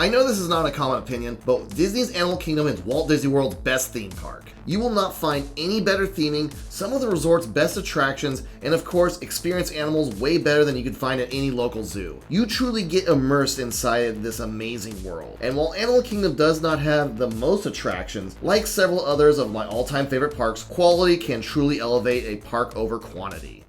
I know this is not a common opinion, but Disney's Animal Kingdom is Walt Disney World's best theme park. You will not find any better theming, some of the resort's best attractions, and of course, experience animals way better than you can find at any local zoo. You truly get immersed inside this amazing world. And while Animal Kingdom does not have the most attractions, like several others of my all-time favorite parks, quality can truly elevate a park over quantity.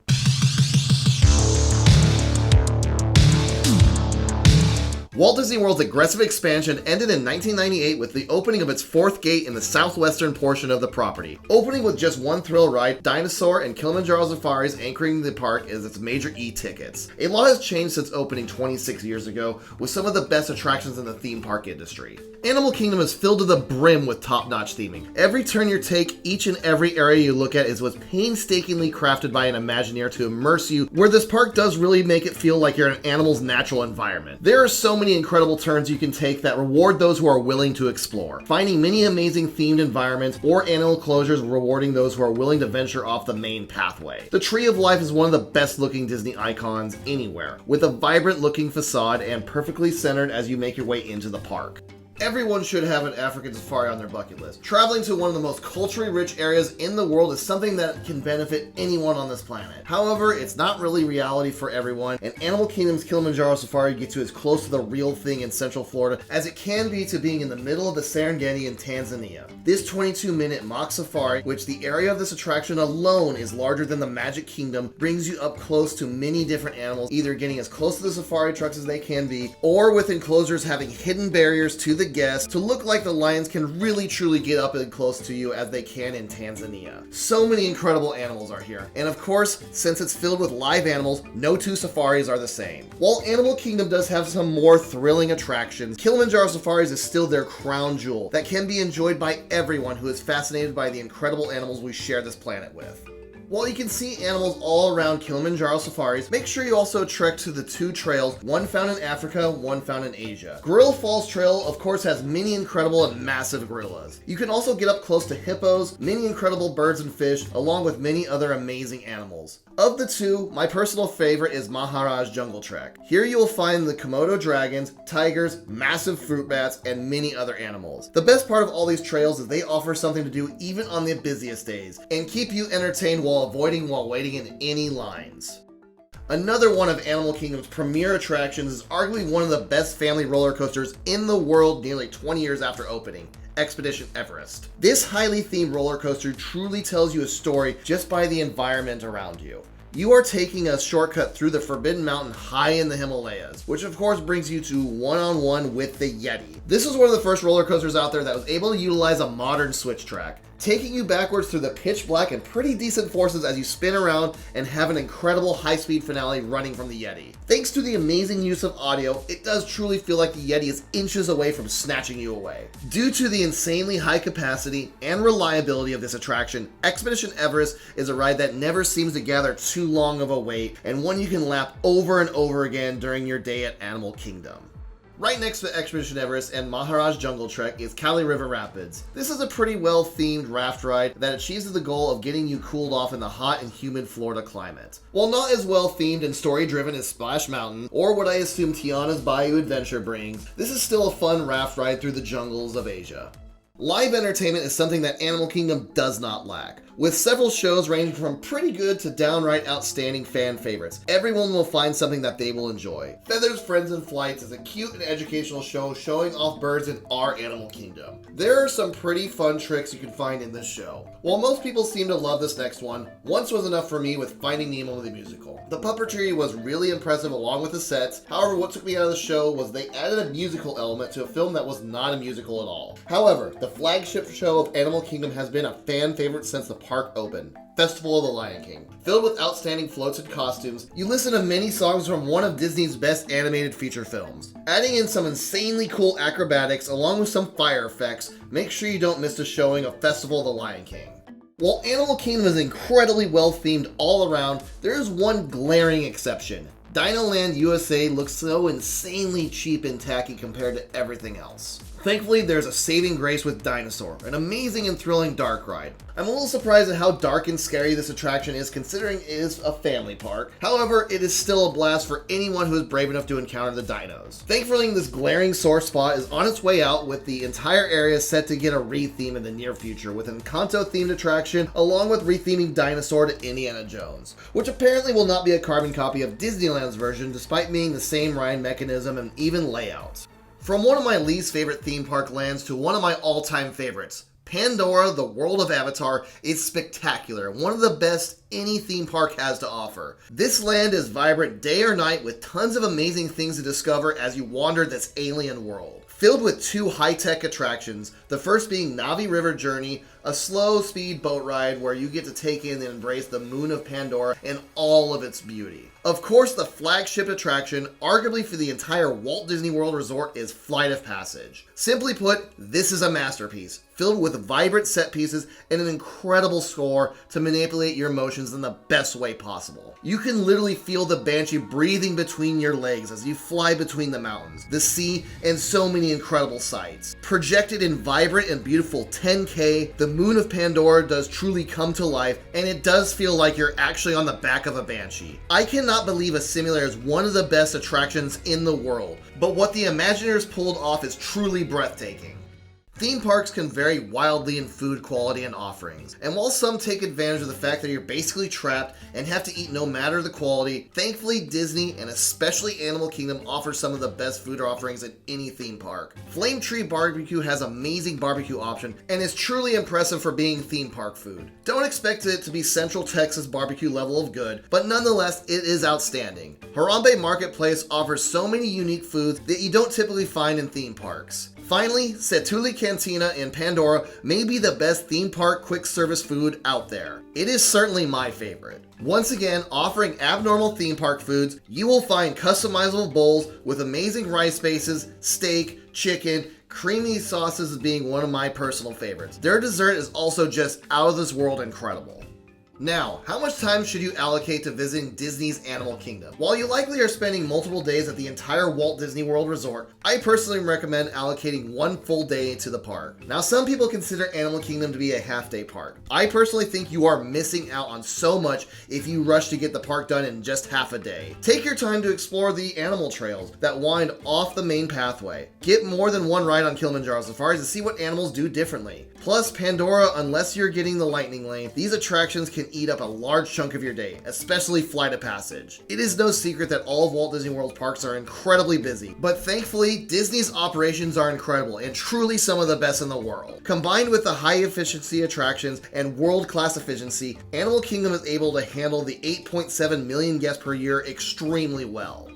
Walt Disney World's aggressive expansion ended in 1998 with the opening of its fourth gate in the southwestern portion of the property. Opening with just one thrill ride, Dinosaur and Kilimanjaro Safaris anchoring the park as its major e-tickets. A lot has changed since opening 26 years ago, with some of the best attractions in the theme park industry. Animal Kingdom is filled to the brim with top-notch theming. Every turn you take, each and every area you look at was painstakingly crafted by an Imagineer to immerse you, where this park does really make it feel like you're in an animal's natural environment. There are so many incredible turns you can take that reward those who are willing to explore. Finding many amazing themed environments or animal closures rewarding those who are willing to venture off the main pathway. The Tree of Life is one of the best looking Disney icons anywhere, with a vibrant looking facade and perfectly centered as you make your way into the park. Everyone should have an African safari on their bucket list. Traveling to one of the most culturally rich areas in the world is something that can benefit anyone on this planet. However, it's not really reality for everyone, and Animal Kingdom's Kilimanjaro Safari gets you as close to the real thing in Central Florida as it can be to being in the middle of the Serengeti in Tanzania. This 22-minute mock safari, which the area of this attraction alone is larger than the Magic Kingdom, brings you up close to many different animals, either getting as close to the safari trucks as they can be, or with enclosures having hidden barriers to the guests to look like the lions can really truly get up and close to you as they can in Tanzania. So many incredible animals are here, and of course, since it's filled with live animals, no two safaris are the same. While Animal Kingdom does have some more thrilling attractions, Kilimanjaro Safaris is still their crown jewel that can be enjoyed by everyone who is fascinated by the incredible animals we share this planet with. While you can see animals all around Kilimanjaro Safaris, make sure you also trek to the two trails, one found in Africa, one found in Asia. Gorilla Falls Trail, of course, has many incredible and massive gorillas. You can also get up close to hippos, many incredible birds and fish, along with many other amazing animals. Of the two, my personal favorite is Maharaj Jungle Trek. Here you will find the Komodo dragons, tigers, massive fruit bats, and many other animals. The best part of all these trails is they offer something to do even on the busiest days, and keep you entertained while waiting in any lines. Another one of Animal Kingdom's premier attractions is arguably one of the best family roller coasters in the world nearly 20 years after opening. Expedition Everest. This highly themed roller coaster truly tells you a story just by the environment around you. You are taking a shortcut through the Forbidden Mountain high in the Himalayas, which of course brings you to one-on-one with the Yeti. This was one of the first roller coasters out there that was able to utilize a modern switch track, taking you backwards through the pitch black and pretty decent forces as you spin around and have an incredible high-speed finale running from the Yeti. Thanks to the amazing use of audio, it does truly feel like the Yeti is inches away from snatching you away. Due to the insanely high capacity and reliability of this attraction, Expedition Everest is a ride that never seems to gather too long of a wait, and one you can lap over and over again during your day at Animal Kingdom. Right next to Expedition Everest and Maharaj Jungle Trek is Kali River Rapids. This is a pretty well-themed raft ride that achieves the goal of getting you cooled off in the hot and humid Florida climate. While not as well-themed and story-driven as Splash Mountain, or what I assume Tiana's Bayou Adventure brings, this is still a fun raft ride through the jungles of Asia. Live entertainment is something that Animal Kingdom does not lack, with several shows ranging from pretty good to downright outstanding fan favorites. Everyone will find something that they will enjoy. Feathers, Friends, and Flights is a cute and educational show showing off birds in our Animal Kingdom. There are some pretty fun tricks you can find in this show. While most people seem to love this next one, once was enough for me with Finding Nemo the musical. The puppetry was really impressive along with the sets. However, what took me out of the show was they added a musical element to a film that was not a musical at all. However, the flagship show of Animal Kingdom has been a fan favorite since the park opened. Festival of the Lion King. Filled with outstanding floats and costumes, you listen to many songs from one of Disney's best animated feature films. Adding in some insanely cool acrobatics along with some fire effects, make sure you don't miss the showing of Festival of the Lion King. While Animal Kingdom is incredibly well themed all around, there is one glaring exception. Dinoland USA looks so insanely cheap and tacky compared to everything else. Thankfully, there's a saving grace with Dinosaur, an amazing and thrilling dark ride. I'm a little surprised at how dark and scary this attraction is considering it is a family park. However, it is still a blast for anyone who is brave enough to encounter the dinos. Thankfully, this glaring sore spot is on its way out with the entire area set to get a re-theme in the near future with an Encanto themed attraction along with re-theming Dinosaur to Indiana Jones, which apparently will not be a carbon copy of Disneyland's version despite being the same ride mechanism and even layout. From one of my least favorite theme park lands to one of my all-time favorites, Pandora, the World of Avatar, is spectacular, one of the best any theme park has to offer. This land is vibrant day or night with tons of amazing things to discover as you wander this alien world. Filled with two high-tech attractions, the first being Navi River Journey, a slow-speed boat ride where you get to take in and embrace the moon of Pandora and all of its beauty. Of course, the flagship attraction, arguably for the entire Walt Disney World Resort, is Flight of Passage. Simply put, this is a masterpiece, filled with vibrant set pieces and an incredible score to manipulate your emotions in the best way possible. You can literally feel the Banshee breathing between your legs as you fly between the mountains, the sea, and so many incredible sights. Projected in vibrant and beautiful 10K, the moon of Pandora does truly come to life, and it does feel like you're actually on the back of a Banshee. I cannot believe a simulator is one of the best attractions in the world, but what the Imagineers pulled off is truly breathtaking. Theme parks can vary wildly in food quality and offerings, and while some take advantage of the fact that you're basically trapped and have to eat no matter the quality, thankfully Disney and especially Animal Kingdom offers some of the best food offerings in any theme park. Flame Tree Barbecue has amazing barbecue option and is truly impressive for being theme park food. Don't expect it to be Central Texas barbecue level of good, but nonetheless it is outstanding. Harambe Marketplace offers so many unique foods that you don't typically find in theme parks. Finally, Setuli Cantina in Pandora may be the best theme park quick service food out there. It is certainly my favorite. Once again, offering abnormal theme park foods, you will find customizable bowls with amazing rice bases, steak, chicken, creamy sauces being one of my personal favorites. Their dessert is also just out of this world incredible. Now, how much time should you allocate to visiting Disney's Animal Kingdom? While you likely are spending multiple days at the entire Walt Disney World Resort, I personally recommend allocating one full day to the park. Now, some people consider Animal Kingdom to be a half-day park. I personally think you are missing out on so much if you rush to get the park done in just half a day. Take your time to explore the animal trails that wind off the main pathway. Get more than one ride on Kilimanjaro Safaris to see what animals do differently. Plus, Pandora, unless you're getting the Lightning Lane, these attractions can eat up a large chunk of your day, especially Flight of Passage. It is no secret that all of Walt Disney World parks are incredibly busy, but thankfully, Disney's operations are incredible and truly some of the best in the world. Combined with the high efficiency attractions and world-class efficiency, Animal Kingdom is able to handle the 8.7 million guests per year extremely well.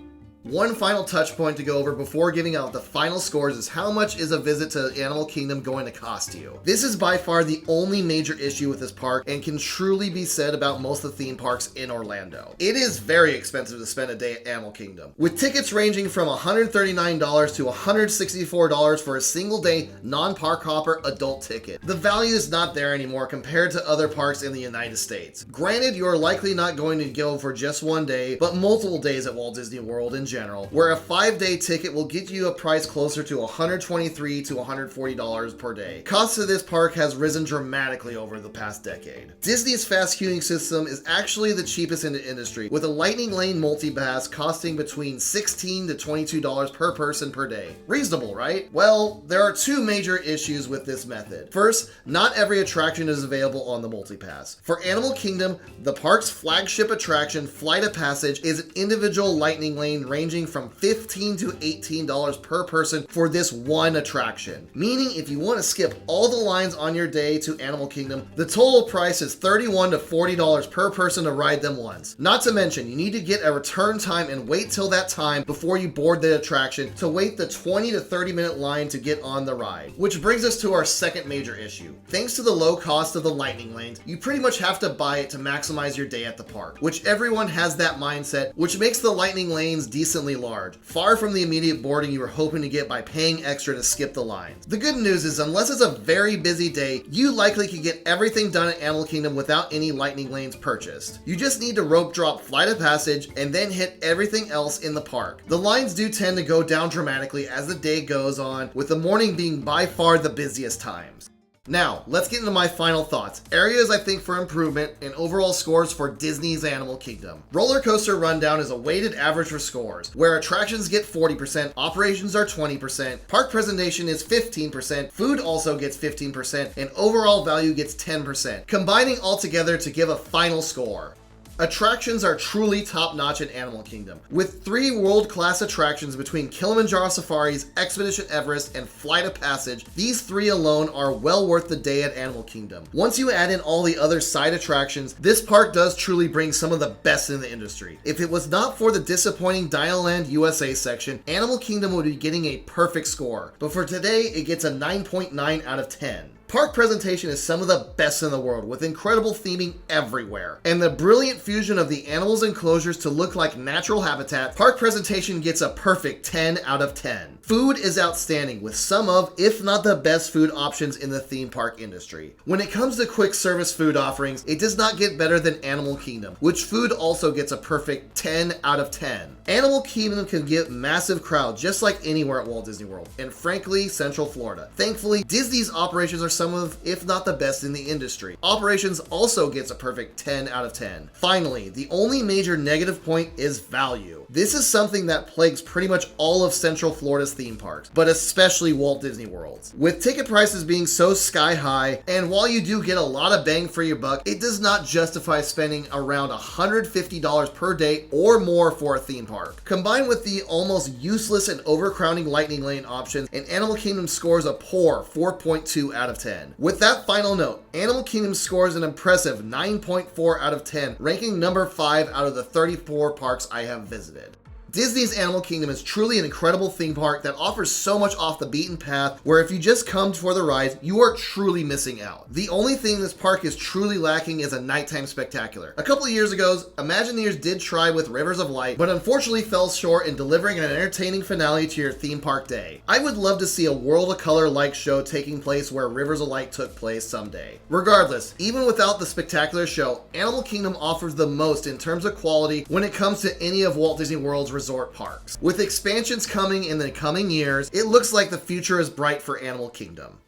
One final touch point to go over before giving out the final scores is how much is a visit to Animal Kingdom going to cost you? This is by far the only major issue with this park and can truly be said about most of the theme parks in Orlando. It is very expensive to spend a day at Animal Kingdom, with tickets ranging from $139 to $164 for a single day non-park hopper adult ticket. The value is not there anymore compared to other parks in the United States. Granted, you are likely not going to go for just one day, but multiple days at Walt Disney World in general, where a 5-day ticket will get you a price closer to $123 to $140 per day. Cost of this park has risen dramatically over the past decade. Disney's fast queuing system is actually the cheapest in the industry, with a Lightning Lane multi-pass costing between $16 to $22 per person per day. Reasonable, right? Well, there are two major issues with this method. First, not every attraction is available on the multi-pass. For Animal Kingdom, the park's flagship attraction, Flight of Passage, is an individual Lightning Lane ranging from $15 to $18 per person for this one attraction. Meaning if you want to skip all the lines on your day to Animal Kingdom, the total price is $31 to $40 per person to ride them once. Not to mention, you need to get a return time and wait till that time before you board the attraction to wait the 20 to 30 minute line to get on the ride. Which brings us to our second major issue. Thanks to the low cost of the Lightning Lanes, you pretty much have to buy it to maximize your day at the park, which everyone has that mindset, which makes the Lightning Lanes decent decently large, far from the immediate boarding you were hoping to get by paying extra to skip the lines. The good news is, unless it's a very busy day, you likely could get everything done at Animal Kingdom without any lightning lanes purchased. You just need to rope drop Flight of Passage and then hit everything else in the park. The lines do tend to go down dramatically as the day goes on, with the morning being by far the busiest times. Now, let's get into my final thoughts. Areas I think for improvement and overall scores for Disney's Animal Kingdom. Roller Coaster Rundown is a weighted average for scores, where attractions get 40%, operations are 20%, park presentation is 15%, food also gets 15%, and overall value gets 10%, combining all together to give a final score. Attractions are truly top-notch in Animal Kingdom. With 3 world-class attractions between Kilimanjaro Safaris, Expedition Everest, and Flight of Passage, these 3 alone are well worth the day at Animal Kingdom. Once you add in all the other side attractions, this park does truly bring some of the best in the industry. If it was not for the disappointing Dinoland USA section, Animal Kingdom would be getting a perfect score. But for today, it gets a 9.9 out of 10. Park presentation is some of the best in the world, with incredible theming everywhere. And the brilliant fusion of the animals' enclosures to look like natural habitat, park presentation gets a perfect 10 out of 10. Food is outstanding, with some of, if not the best food options in the theme park industry. When it comes to quick service food offerings, it does not get better than Animal Kingdom, which food also gets a perfect 10 out of 10. Animal Kingdom can get massive crowds just like anywhere at Walt Disney World, and frankly, Central Florida. Thankfully, Disney's operations are some of, if not the best in the industry. Operations also gets a perfect 10 out of 10. Finally, the only major negative point is value. This is something that plagues pretty much all of Central Florida's theme parks, but especially Walt Disney World's. With ticket prices being so sky high, and while you do get a lot of bang for your buck, it does not justify spending around $150 per day or more for a theme park. Combined with the almost useless and overcrowding lightning lane options, and Animal Kingdom scores a poor 4.2 out of 10. With that final note, Animal Kingdom scores an impressive 9.4 out of 10, ranking number 5 out of the 34 parks I have visited. Disney's Animal Kingdom is truly an incredible theme park that offers so much off the beaten path, where if you just come for the rides, you are truly missing out. The only thing this park is truly lacking is a nighttime spectacular. A couple of years ago, Imagineers did try with Rivers of Light, but unfortunately fell short in delivering an entertaining finale to your theme park day. I would love to see a World of Color-like show taking place where Rivers of Light took place someday. Regardless, even without the spectacular show, Animal Kingdom offers the most in terms of quality when it comes to any of Walt Disney World's resort parks. With expansions coming in the coming years, it looks like the future is bright for Animal Kingdom.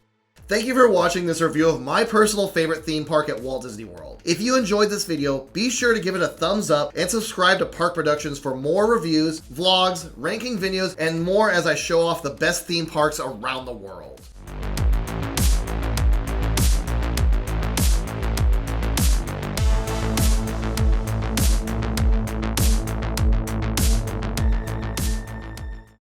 Thank you for watching this review of my personal favorite theme park at Walt Disney World. If you enjoyed this video, be sure to give it a thumbs up and subscribe to Park Productions for more reviews, vlogs, ranking videos, and more as I show off the best theme parks around the world.